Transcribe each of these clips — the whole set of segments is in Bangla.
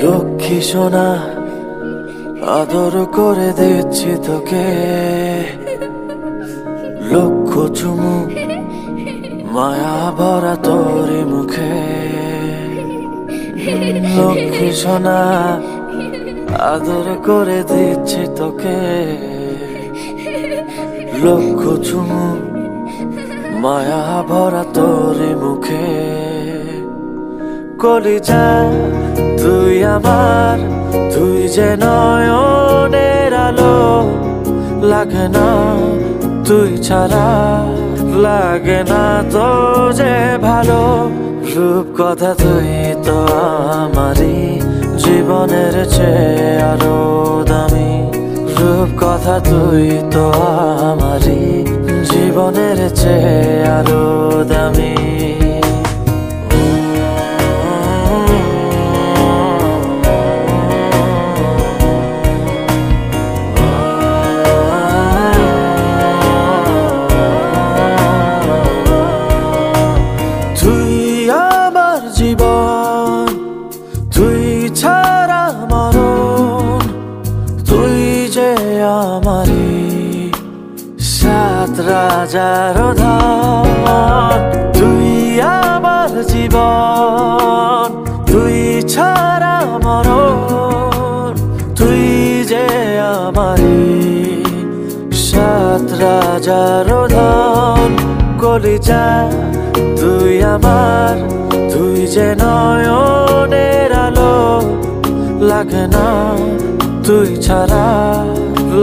লক্ষ্মী সোনা আদর করে দিচ্ছি তোকে, লক্ষ চুমু মায়া ভরা তোর মুখে। লক্ষ্মী সোনা আদর করে দিচ্ছি তোকে, লক্ষ চুমু মায়া ভরা তোর মুখে। কলিজা তুই আমার, তুই যে নয়নের আলো, লাগে না তুই ছাড়া, লাগে না তো যে ভালো। রূপ কথা তুই তো আমারই জীবনের চেয়ে আরো দামি, রূপ কথা তুই তো আমারই জীবনের চেয়ে আরো দামি। জীবন তুই ছাড়া মরণ, তুই যে আমারি সাত রাজার ধন। তুই আমার জীবন, তুই ছাড়া মরণ, তুই যে আমারি সাত রাজার ধন। কলিজা তুই আমার, তুই যে নয়নের আলো, লাগে না তুই ছাড়া,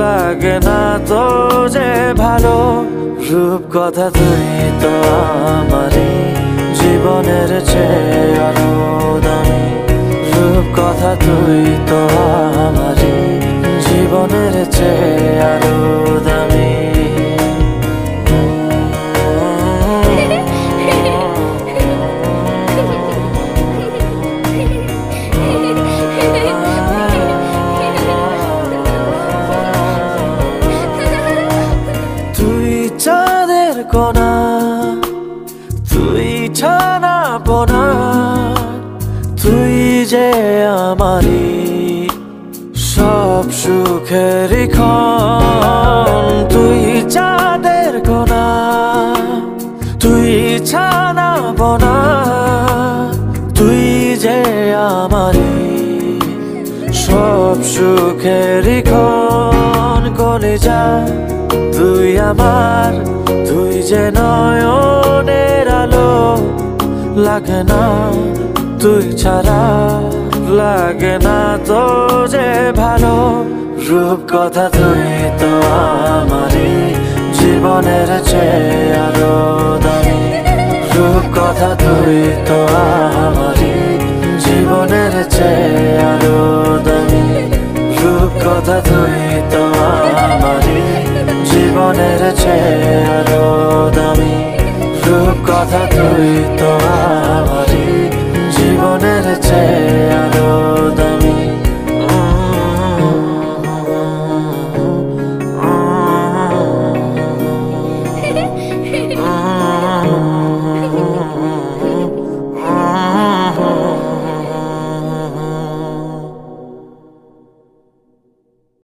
লাগে না তো যে ভালো। রূপ কথা তুই তো আমারই জীবনের চেয়ে আরো দামি, রূপ কথা তুই তো আমারই জীবনের চেয়ে আরো দামি। চাঁদের কোনা তুই ছানা পোনা, তুই যে আমারি সব সুখের ক্ষণ। তুই চাঁদের কোনা তুই ছানা পোনা, তুই যে আমারি সব সুখের ক্ষণ। কলিজা তুই আমার, তুই যে নয়নের আলো, লাগে না তুই ছাড়া, লাগে না তো যে ভালো। রূপ কথা তুই তো আমারই জীবনের চেয়ে আরো দামি, রূপ কথা তুই তো আমারই জীবনের চেয়ে আরো দামি, রূপ কথা তুই তো আমারই জীবনের চেয়ে আরো দামি, রূপ কথা তুই তো আমারই